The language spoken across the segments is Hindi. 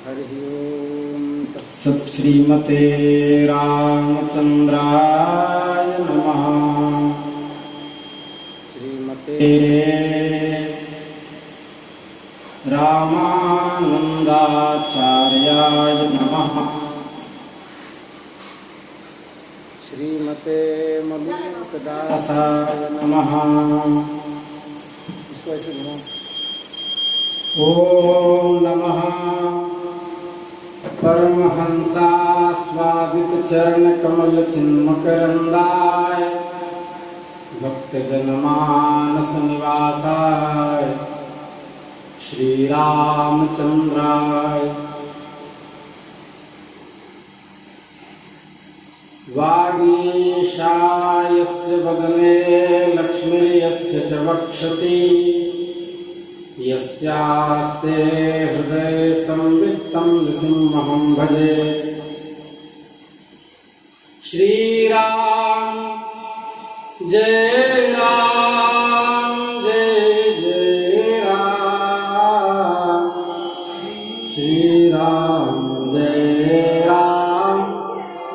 हरिः ओम सत् श्रीमते रामचंद्राय नमः। श्रीमते रामानंदाचार्याय नमः। श्रीमते मलूकदासाय दासाय नमः। इसको ऐसे घुमाओ। ओम नमः परमहंसास्वादित चरण कमल चिन्मकरंदाय भक्तजनमानस निवासाय श्री रामचंद्राय। वागीशायस्य वदने लक्ष्मीर्यस्य च वक्षसि यस्यास्ते हृदये संवित्तं नृसिंहं भजे। श्रीराम जय राम जय जय राम। श्रीराम जय राम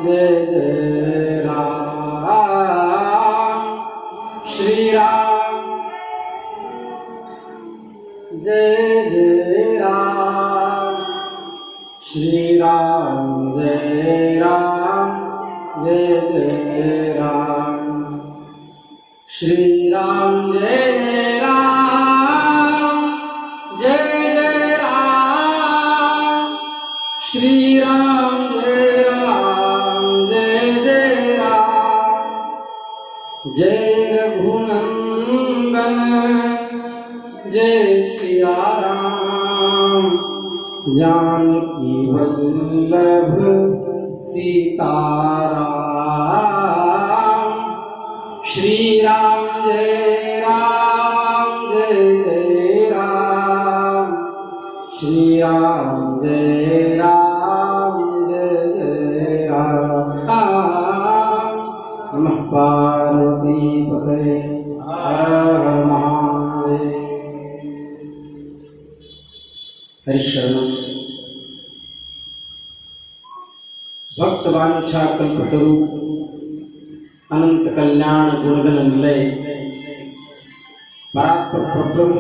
जय जय राम। श्रीराम जय जय राम। श्रीराम जय राम जय जय राम। श्रीराम जय जय राम जय जय राम। श्रीराम जय राम जय जय राम। जय रघुनंदन जय सिया राम। जानकी वल्लभ सीताराम। श्री राम जय जय राम। श्री राम जय जय राम। नमः पार्वती पतये हर हर महादेव। हरिशरण भक्त वांछा कल्पतरु अनंत कल्याण गुणगण निलय परात्पर प्रब्रह्म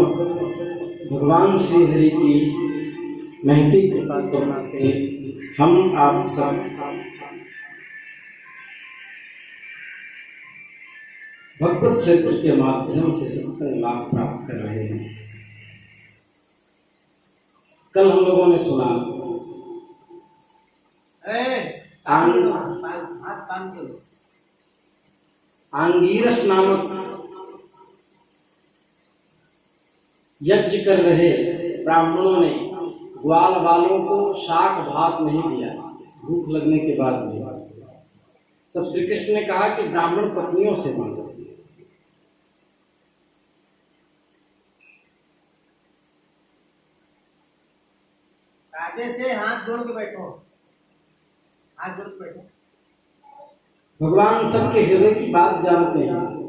भगवान श्री हरि की महती कृपा करुणा से हम आप सब भगवत चरित्र के माध्यम से सत्संग लाभ प्राप्त कर रहे हैं। कल हम लोगों ने सुना आंगीरस नामक यज्ञ कर रहे ब्राह्मणों ने ग्वाल वालों को शाक भात नहीं दिया भूख लगने के बाद भी। तब श्री कृष्ण ने कहा कि ब्राह्मण पत्नियों से मांगो। आगे से हाथ जोड़ के बैठो, हाथ जोड़ के बैठो। भगवान सबके हृदय की बात जानते हैं।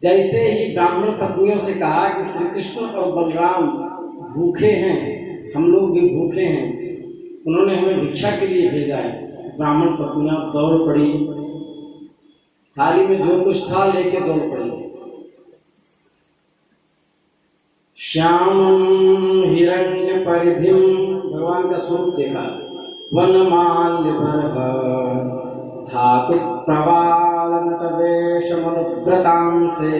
जैसे ही ब्राह्मण पत्नियों से कहा कि श्री कृष्ण और बलराम भूखे हैं, हम लोग भी भूखे हैं, उन्होंने हमें भिक्षा के लिए भेजा है। ब्राह्मण पत्नियां दौड़ पड़ी, थाली में जो कुछ था लेके दौड़ पड़ी। श्यामं हिरण्य परिधिम भगवान का स्वरूप देखा। वनमाल्य भरः धातु प्रवाल नटवेश मनुव्रतांसे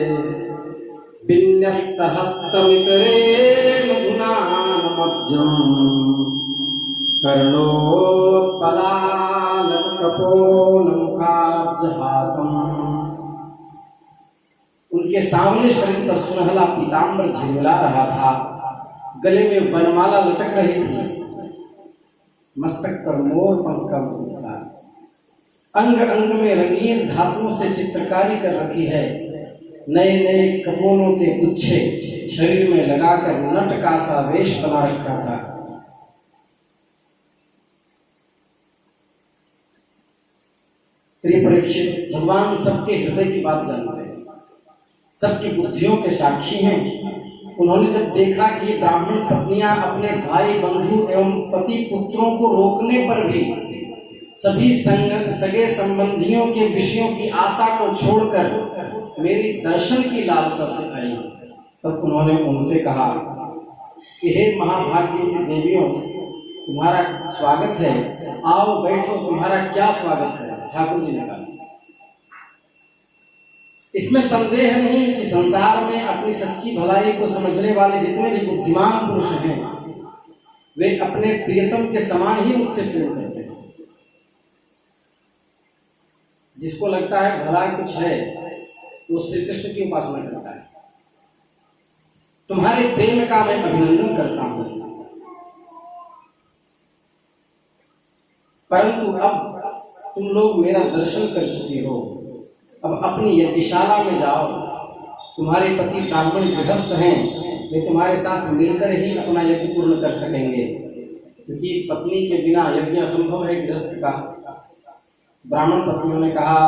विन्यस्तहस्तमितरेण धुनानमब्जम् कर्णोत्पलालकपोलमुखाब्जहासम्। उनके सामने शरीर पर सुनहला पीताम्बर झिलमिला रहा था। गले में वनमाला लटक रही थी। मस्तक पर मोर पंख का मुकुट था। अंग अंग में रंगीन धातुओं से चित्रकारी कर रखी है। नए नए कपोलों के गुच्छे शरीर में लगाकर नट का सा वेश बना रखा था। प्रिय परीक्षित, भगवान सबके हृदय की बात जानते हैं। सबकी बुद्धियों के साक्षी हैं। उन्होंने जब देखा कि ब्राह्मण पत्नियां अपने भाई बंधु एवं पति पुत्रों को रोकने पर भी सभी सगे संबंधियों के विषयों की आशा को छोड़कर मेरी दर्शन की लालसा से आई, तब उन्होंने उनसे कहा कि हे महाभाग्य की देवियों, तुम्हारा स्वागत है, आओ बैठो, तुम्हारा क्या स्वागत है। ठाकुर जी ने कहा, इसमें संदेह नहीं कि संसार में अपनी सच्ची भलाई को समझने वाले जितने भी बुद्धिमान पुरुष हैं वे अपने प्रियतम के समान ही मुझसे प्रेम करते हैं। जिसको लगता है भला कुछ है तो श्री कृष्ण की उपासना करता है। तुम्हारे प्रेम का मैं अभिनंदन करता हूं, परंतु अब तुम लोग मेरा दर्शन कर चुके हो, अब अपनी यज्ञशाला में जाओ। तुम्हारे पति ब्राह्मण गृहस्थ हैं, वे तुम्हारे साथ मिलकर ही अपना यज्ञ पूर्ण कर सकेंगे, क्योंकि पत्नी के बिना यज्ञ असंभव है गृहस्थ का। ब्राह्मण पत्नियों ने कहा,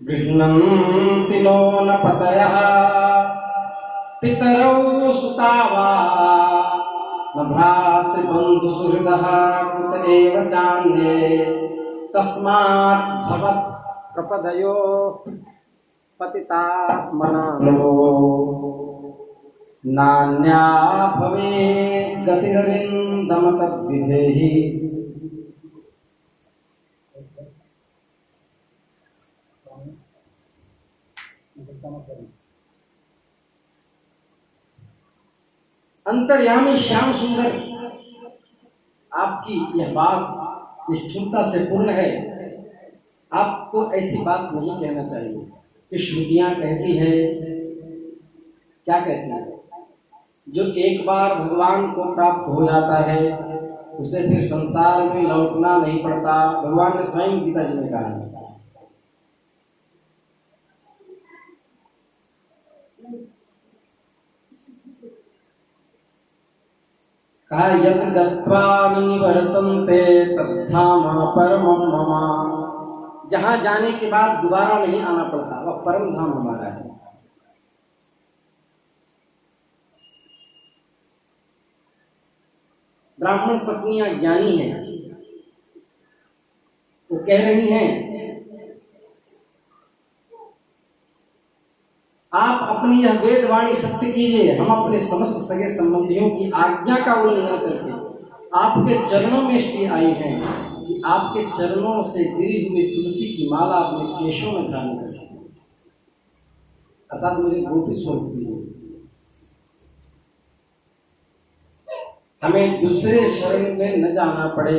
गृह्णन्ति नो न पतयः पितरौ सुता वा न भ्रातृबन्धु सुहृदः कुत एव चान्ये तस्मात् भवत् प्रपदयो पतिता मनानो नान्या भवेत् गतिररिन्दम तद्विधेहि। अंतर्यामी श्याम सुंदर, आपकी यह बात निष्ठुरता से पूर्ण है। आपको ऐसी बात नहीं कहना चाहिए कि श्रुतियां कहती है, क्या कहती है, जो एक बार भगवान को प्राप्त हो जाता है उसे फिर संसार में लौटना नहीं पड़ता। भगवान ने स्वयं गीता जी में कहा है। कहा, यद गत्वा न निवर्तन्ते तद्धाम परमं मम। जहां जाने के बाद दोबारा नहीं आना पड़ता, वह परम धाम हमारा है। ब्राह्मण पत्नियां ज्ञानी हैं, वो कह रही हैं, आप अपनी यह वेदवाणी सत्य कीजिए, हम अपने समस्त सगे संबंधियों की आज्ञा का उल्लंघन करके आपके चरणों में इसलिए आई हैं कि आपके चरणों से गिरी हुई तुलसी की माला अपने केशों में धारण कर सके, अर्थात मुझे गोपी स्वरूप दीजिए। हमें दूसरे शरण में न जाना पड़े,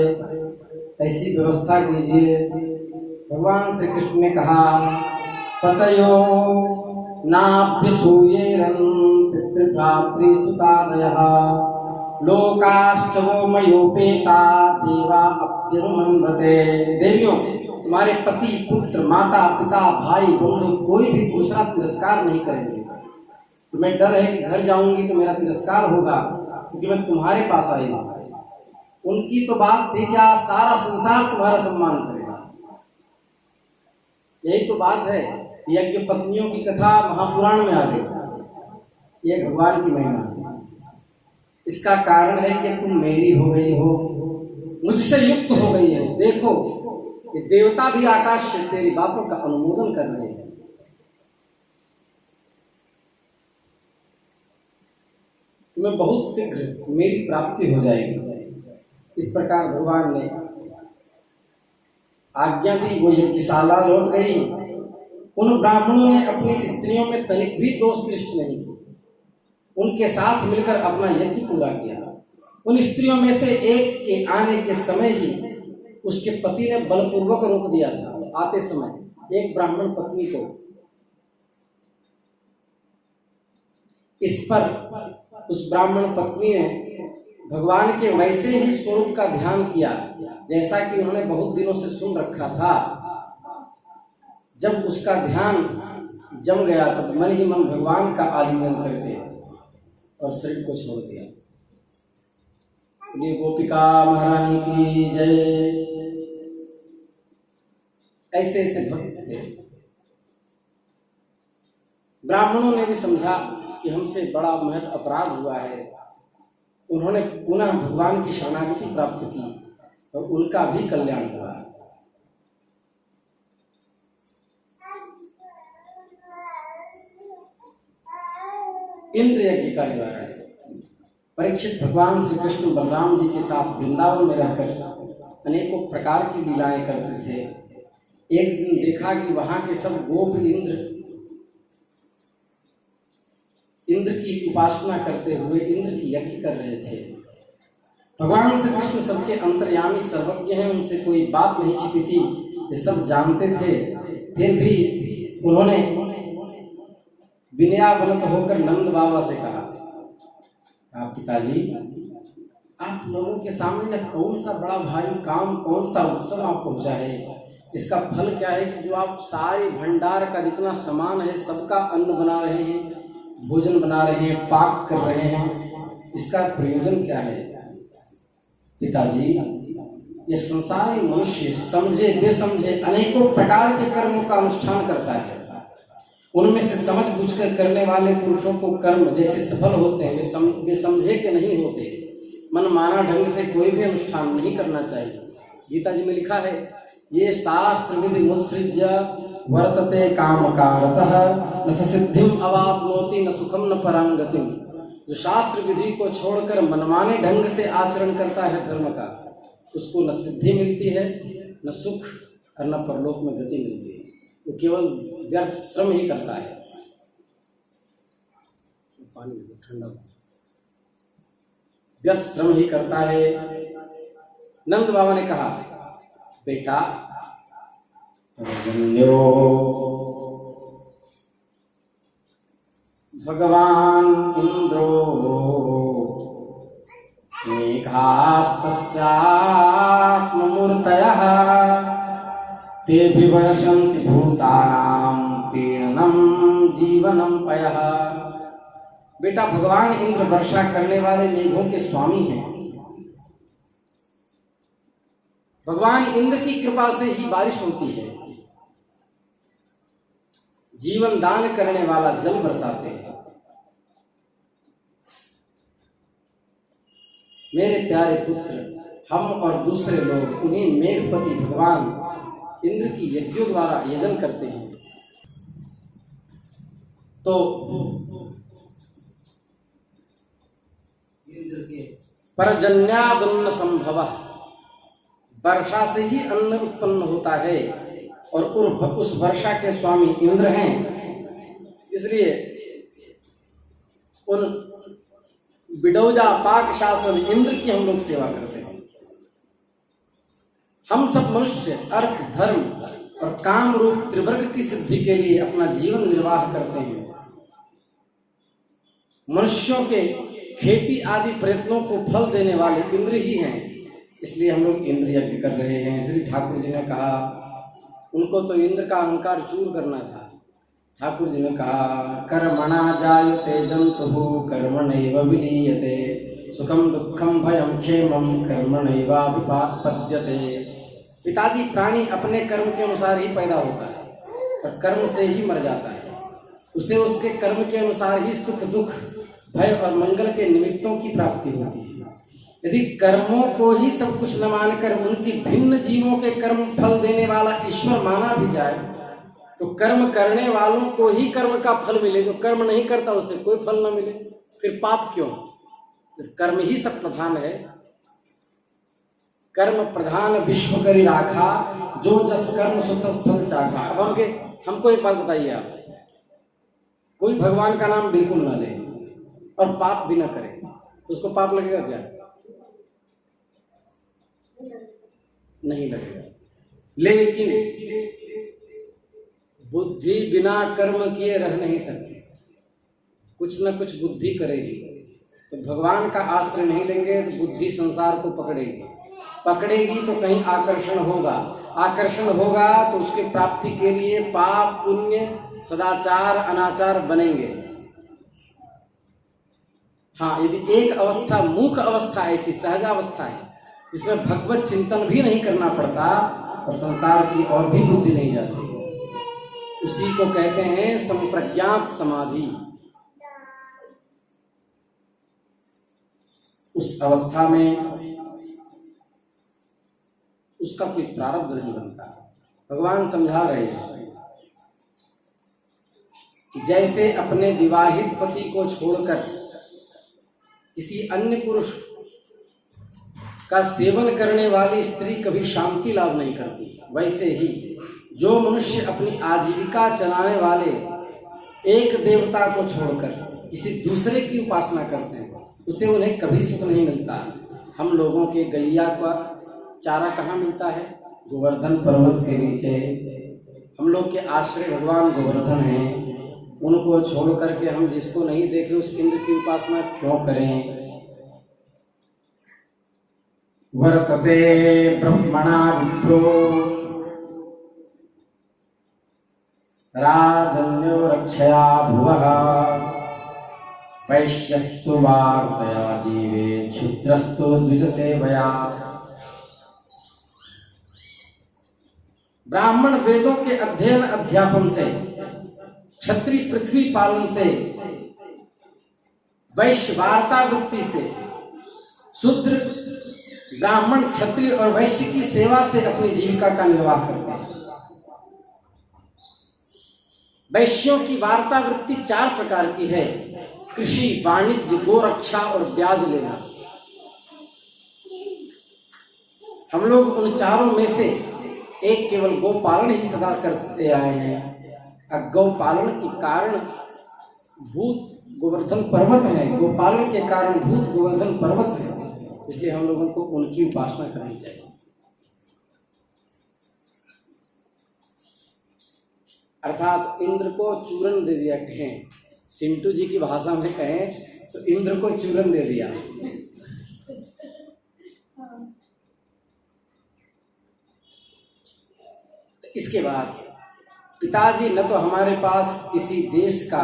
ऐसी व्यवस्था कीजिए। भगवान श्री कृष्ण ने कहा, पतयो नाभ्यसूयेरन् पितृभ्रातृसुतादयः लोकाश्च वो मयोपेता देवा अप्यनुमन्वते। देवियों, तुम्हारे पति पुत्र माता पिता भाई बंधु कोई भी दूसरा तिरस्कार नहीं करेंगे। तुम्हें डर है कि घर जाऊंगी तो मेरा तिरस्कार होगा, क्योंकि मैं तुम्हारे पास आई हूँ। उनकी तो बात थी क्या, सारा संसार तुम्हारा सम्मान करेगा। यही तो बात है। यज्ञ पत्नियों की कथा महापुराण में आ गई। ये भगवान की महिमा है। इसका कारण है कि तुम मेरी हो गई हो, मुझसे युक्त हो गई है। देखो कि देवता भी आकाश से तेरी बातों का अनुमोदन कर रहे हैं। तुम्हें बहुत शीघ्र मेरी प्राप्ति हो जाएगी। इस प्रकार भगवान ने आज्ञा दी। वो यज्ञशाला लौट गई। उन ब्राह्मणों ने अपनी स्त्रियों में तनिक भी दोष दृष्टि नहीं की, उनके साथ मिलकर अपना यज्ञ पूरा किया। उन स्त्रियों में से एक के आने के समय ही उसके पति ने बलपूर्वक रोक दिया था। आते समय एक ब्राह्मण पत्नी को। इस पर उस ब्राह्मण पत्नी ने भगवान के वैसे ही स्वरूप का ध्यान किया जैसा कि उन्होंने बहुत दिनों से सुन रखा था। जब उसका ध्यान जम गया तब मन ही मन भगवान का आलिंगन करके और शरीर को छोड़ दिया। ये गोपिका महारानी की जय। ऐसे ऐसे भक्त थे। ब्राह्मणों ने भी समझा कि हमसे बड़ा महत अपराध हुआ है। उन्होंने पुनः भगवान की शरणागति प्राप्त की और उनका भी कल्याण हुआ। इंद्र यज्ञ का निवारण। परीक्षित भगवान श्री कृष्ण बलराम जी के साथ वृंदावन में रहकर अनेकों प्रकार की लीलाएं करते थे। एक दिन देखा कि वहां के सब गोप इंद्र की उपासना करते हुए इंद्र की यज्ञ कर रहे थे। भगवान श्री कृष्ण सबके अंतर्यामी सर्वज्ञ हैं, उनसे कोई बात नहीं छिपी थी, वे सब जानते थे। फिर भी उन्होंने विनयावनत होकर नंद बाबा से कहा, आप पिताजी, आप लोगों के सामने यह कौन सा बड़ा भारी काम, कौन सा उत्सव आप पहुंचा है? इसका फल क्या है कि जो आप सारे भंडार का जितना सामान है सबका अन्न बना रहे हैं, भोजन बना रहे हैं, पाक कर रहे हैं, इसका प्रयोजन क्या है? पिताजी, ये संसारी मनुष्य समझे बेसमझे अनेकों प्रकार के कर्मों का अनुष्ठान करता है। उनमें से समझ बूझकर करने वाले पुरुषों को कर्म जैसे सफल होते हैं, वे समझे के नहीं होते। मनमाना ढंग से कोई भी अनुष्ठान नहीं करना चाहिए। गीता जी में लिखा है, ये शास्त्र विधि मुत्सृज्य वर्तते कामकारतः न सिद्धिम अवाप्नोति न सुखम न परां गतिम। जो शास्त्र विधि को छोड़कर मनमाने ढंग से आचरण करता है धर्म का, उसको न सिद्धि मिलती है, न सुख और न परलोक में गति मिलती है। वो केवल व्यर्थ श्रम ही करता है। पानी ठंडा, व्यर्थ श्रम ही करता है। नंद बाबा ने कहा, बेटा, भगवान इंद्रो मेघास्तस्यात्ममूर्तयः ते विवर्षन्ति भूतानां पीडनं जीवनं पयः। बेटा, भगवान इंद्र वर्षा करने वाले मेघों के स्वामी हैं। भगवान इंद्र की कृपा से ही बारिश होती है। जीवन दान करने वाला जल बरसाते हैं। मेरे प्यारे पुत्र, हम और दूसरे लोग उन्हीं मेघपति भगवान इंद्र की यज्ञों द्वारा यजन करते हैं। तो परजन्यादन्न संभव, वर्षा से ही अन्न उत्पन्न होता है और उस वर्षा के स्वामी इंद्र हैं। इसलिए उन बिडौजा पाक शासन इंद्र की हम लोग सेवा करते हैं। हम सब मनुष्य अर्थ, धर्म और काम रूप त्रिवर्ग की सिद्धि के लिए अपना जीवन निर्वाह करते हैं। मनुष्यों के खेती आदि प्रयत्नों को फल देने वाले इंद्र ही हैं। इसलिए हम लोग इंद्र यज्ञ कर रहे हैं। श्री ठाकुर जी ने कहा, उनको तो इंद्र का अहंकार चूर करना था। ठाकुर जी ने कहा, कर्मणा जायते जंतुः कर्मणैव विलीयते, सुखम दुखम भयम क्षेमम कर्मणैवाभिपद्यते। पिताजी, प्राणी अपने कर्म के अनुसार ही पैदा होता है और कर्म से ही मर जाता है। उसे उसके कर्म के अनुसार ही सुख दुख भय और मंगल के निमित्तों की प्राप्ति होती है। यदि कर्मों को ही सब कुछ न मानकर उनकी भिन्न जीवों के कर्म फल देने वाला ईश्वर माना भी जाए तो कर्म करने वालों को ही कर्म का फल मिले, जो कर्म नहीं करता उसे कोई फल न मिले। फिर पाप क्यों? कर्म ही सब प्रधान है। कर्म प्रधान विश्व करी राखा, जो जस कर्म सो तस फल चाखा। अब हमको एक बात बताइए, आप कोई भगवान का नाम बिल्कुल ना ले और पाप भी ना करे तो उसको पाप लगेगा क्या? नहीं लगेगा। लेकिन बुद्धि बिना कर्म किए रह नहीं सकती, कुछ न कुछ बुद्धि करेगी। तो भगवान का आश्रय नहीं लेंगे तो बुद्धि संसार को पकड़ेगी तो कहीं आकर्षण होगा तो उसके प्राप्ति के लिए पाप पुण्य सदाचार अनाचार बनेंगे। हाँ, यदि एक अवस्था मूक अवस्था ऐसी सहजावस्था है जिसमें भगवत चिंतन भी नहीं करना पड़ता और संसार की और भी बुद्धि नहीं जाती, उसी को कहते हैं संप्रज्ञात समाधि। उस अवस्था में उसका कोई प्रारब्ध नहीं बनता। भगवान समझा रहे हैं कि जैसे अपने विवाहित पति को छोड़कर किसी अन्य पुरुष का सेवन करने वाली स्त्री कभी शांति लाभ नहीं करती, वैसे ही जो मनुष्य अपनी आजीविका चलाने वाले एक देवता को छोड़कर किसी दूसरे की उपासना करते हैं, उसे उन्हें कभी सुख नहीं मिलता। हम लोगों के गैया का चारा कहाँ मिलता है? गोवर्धन पर्वत के नीचे। हम लोग के आश्रय भगवान गोवर्धन हैं, उनको छोड़ करके हम जिसको नहीं देखे उस इंद्र की उपासना क्यों करें? वर्तते ब्रह्मणा विप्रो राजन्यो रक्षया भुवः वैश्यस्तु वार्तया जीवे क्षुद्रस्तु द्विजसेवया। ब्राह्मण वेदों के अध्ययन अध्यापन से, क्षत्रिय पृथ्वी पालन से, वैश्य वार्ता वृत्ति से, शूद्र ब्राह्मण क्षत्रिय और वैश्य की सेवा से अपनी जीविका का निर्वाह करते हैं। वैश्यों की वार्ता वृत्ति 4 प्रकार की है: कृषि, वाणिज्य, गोरक्षा और ब्याज लेना। हम लोग उन चारों में से एक केवल गोपालन ही सदा करते आए हैं। गौपालन के कारण भूत गोवर्धन पर्वत है, गोपालन के कारण भूत गोवर्धन पर्वत है, इसलिए हम लोगों को उनकी उपासना करनी चाहिए। अर्थात इंद्र को चूरन दे दिया, कहें सिंटू जी की भाषा में कहें तो इंद्र को चूरन दे दिया। इसके बाद पिताजी न तो हमारे पास किसी देश का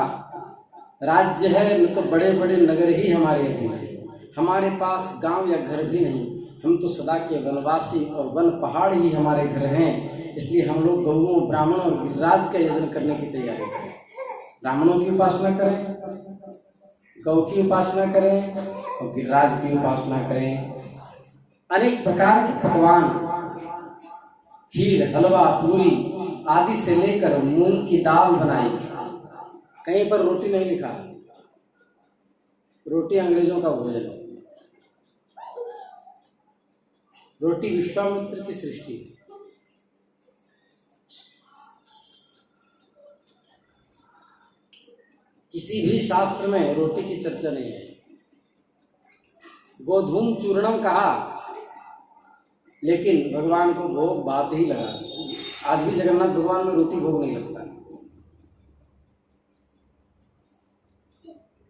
राज्य है, न तो बड़े बड़े नगर ही हमारे अधीन है, हमारे पास गांव या घर भी नहीं, हम तो सदा के वनवासी और वन पहाड़ ही हमारे घर हैं। इसलिए हम लोग गौओं, ब्राह्मणों और गिरिराज का यजन करने की तैयारी करें। ब्राह्मणों की उपासना करें, गौ की उपासना करें और गिरिराज की उपासना करें। अनेक प्रकार के पकवान, खीर, हलवा, पूरी आदि से लेकर मूंग की दाल बनाई। कहीं पर रोटी नहीं लिखा, रोटी अंग्रेजों का भोजन है। रोटी विश्वामित्र की सृष्टि है। किसी भी शास्त्र में रोटी की चर्चा नहीं है। गोधूम चूर्णम कहा, लेकिन भगवान को भोग बात ही लगा। आज भी जगन्नाथ भगवान में रोटी भोग नहीं लगता।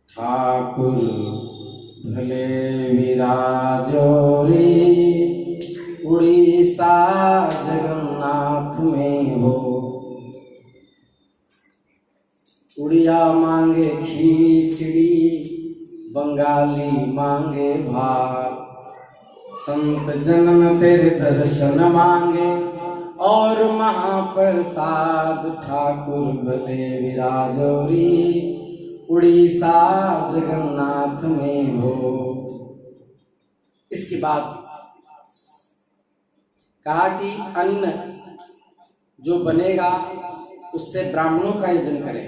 ठाकुर भले विराजो रे उड़ीसा जगन्नाथ में हो। उड़िया मांगे खिचड़ी, बंगाली मांगे भात, संत जनन तेरे दर्शन मांगे और महाप्रसाद। ठाकुर भले विराजोरी उड़ीसा जगन्नाथ में हो। इसके बाद कहा कि अन्न जो बनेगा उससे ब्राह्मणों का यजन करें,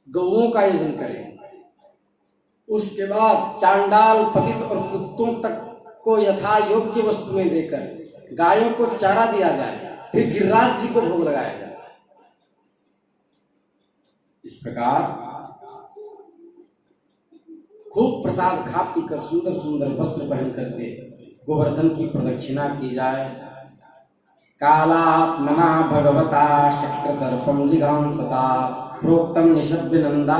गौओं का यजन करें। उसके बाद चांडाल, पतित और कुत्तों तक को यथा योग्य वस्तु में देकर गायों को चारा दिया जाए, फिर गिरिराज जी को भोग लगाया जाए। इस प्रकार खूब प्रसाद खा पीकर सुंदर सुंदर वस्त्र पहन करके गोवर्धन की प्रदक्षिणा की जाए। कालात्मना भगवता शक्रदर्पम जिघांसता प्रोक्तम निशब्द नंदा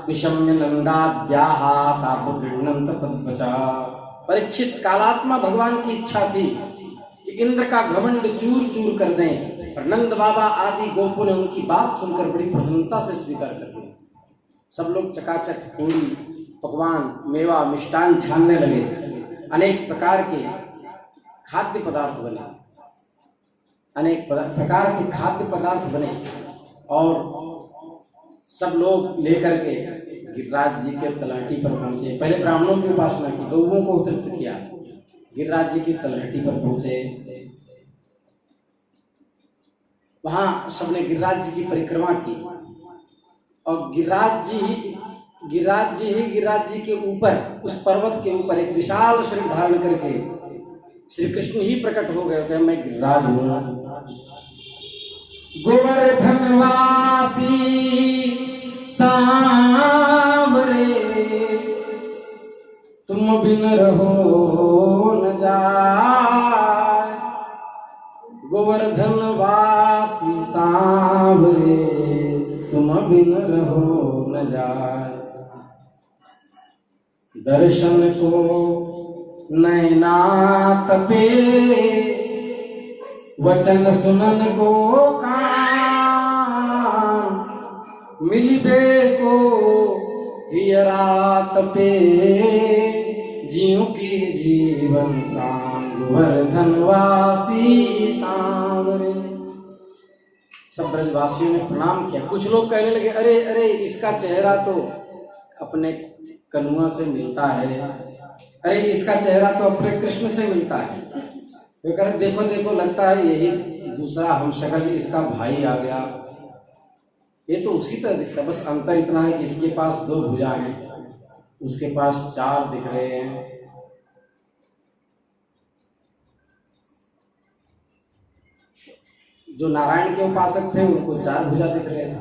विषम्य नंदाद्याः साधुगृह्णन्त तद्वचा। परीक्षित, कालात्मा भगवान की इच्छा थी कि इंद्र का घमंड चूर चूर कर दें, और नंद बाबा आदि गोपों ने उनकी बात सुनकर बड़ी प्रसन्नता से स्वीकार कर लिया। सब लोग चकाचक पूरी, पकवान, मेवा, मिष्टान छानने लगे। अनेक प्रकार के खाद्य पदार्थ बने। अनेक प्रकार के खाद्य पदार्थ बने और सब लोग लेकर के गिरिराज जी के तलहटी पर पहुंचे। पहले ब्राह्मणों की उपासना की, लोगों को तृप्त किया, गिरिराज जी की तलहटी पर पहुंचे। वहां सबने गिरिराज जी की परिक्रमा की और गिरिराज जी के ऊपर, उस पर्वत के ऊपर एक विशाल शरीर धारण करके श्री कृष्ण ही प्रकट हो गए कि मैं गिरिराज हूं। गोवर्धन वासी सांवरे तुम बिन रहो न जाए, गोवर्धन वासी सांवरे तुम बिन रहो न जाए। दर्शन को नैना तपे, वचन सुनन को कान, मिलिबे को हियरा तपे, जीव की जीवन कान, गोवर्धन वासी सांवरे। सब ब्रजवासियों ने प्रणाम किया। कुछ लोग कहने लगे, अरे अरे इसका चेहरा तो अपने कन्हुआ से मिलता है, अरे इसका चेहरा तो अपने कृष्ण से मिलता है। तो कह रहे देखो देखो, लगता है यही दूसरा हम शक्ल इसका भाई आ गया। ये तो उसी तरह दिखता है, बस अंतर इतना है कि इसके पास 2 भुजा हैं, उसके पास 4 दिख रहे हैं। जो नारायण के उपासक थे उनको 4 भुजा दिख रहे थे,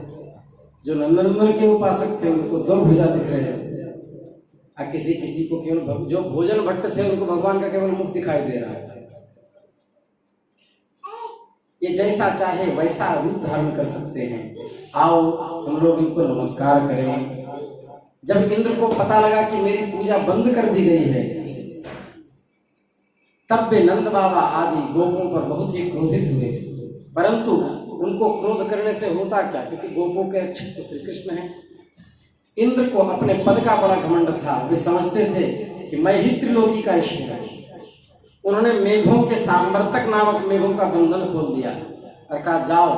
जो नंदनंदन के उपासक थे उनको 2 भुजा दिख रहे थे, और किसी किसी को केवल, जो भोजन भट्ट थे उनको भगवान का केवल मुख दिखाई दे रहा है। ये जैसा चाहे वैसा रूप धारण कर सकते हैं। आओ हम लोग इनको नमस्कार करें। जब इंद्र को पता लगा कि मेरी पूजा बंद कर दी गई है, तब वे नंद बाबा आदि गोपों पर बहुत ही क्रोधित हुए। परंतु उनको क्रोध करने से होता क्या, क्योंकि गोपों के रक्षक तो श्री कृष्ण हैं। इंद्र को अपने पद का बड़ा घमंड था। वे समझते थे कि मैं ही त्रिलोकी का ईश्वर हूं। उन्होंने मेघों के सांवर्तक नामक मेघों का बंधन खोल दिया और कहा, जाओ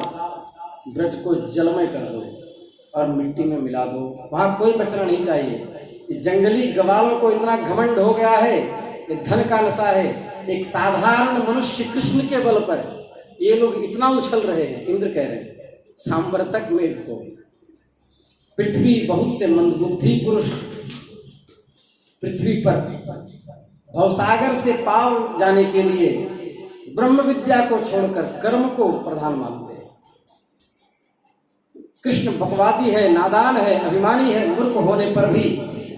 ब्रज को जलमय कर दो और मिट्टी में मिला दो, वहां कोई बचना नहीं चाहिए। जंगली गवालों को इतना घमंड हो गया है, ये धन का नशा है। एक साधारण मनुष्य कृष्ण के बल पर ये लोग इतना उछल रहे हैं। इंद्र कह रहे हैं सांवर्तक मेघ को, पृथ्वी बहुत से मंदबुद्धि पुरुष पृथ्वी पर भवसागर से पार जाने के लिए ब्रह्म विद्या को छोड़कर कर्म को प्रधान मानते हैं। कृष्ण बकवादी है, नादान है, अभिमानी है, मूर्ख होने पर भी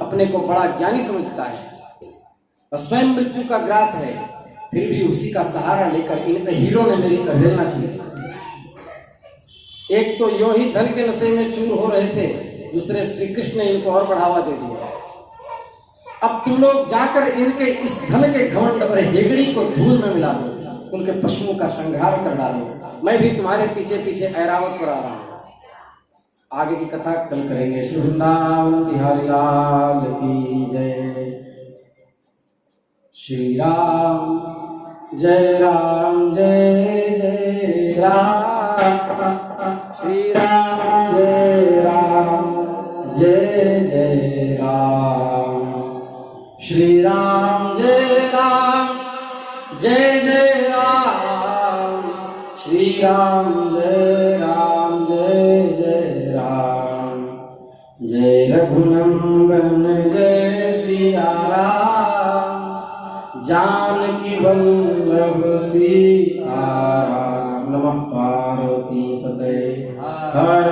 अपने को बड़ा ज्ञानी समझता है और स्वयं मृत्यु का ग्रास है, फिर भी उसी का सहारा लेकर इन हीरो ने मेरी अवहेलना की। एक तो यूं ही धन के नशे में चूर हो रहे थे, दूसरे श्री कृष्ण ने इनको और बढ़ावा दे दिया। अब तुम लोग जाकर इनके इस धन के घमंड और हेगड़ी को धूल में मिला दो, उनके पशुओं का संहार कर डालो। मैं भी तुम्हारे पीछे पीछे ऐरावत पर आ रहा हूं। आगे की कथा कल करेंगे। श्री वृंदावन बिहारी लाल की जय। श्री राम जय राम जय जय राम, श्री राम जय जय राम, श्री राम जय जय राम, श्री राम जय जय राम। जय रघुनंदन जय सिया राम, जानकी वल्लभ सीता राम। नमः पार्वती पतये हर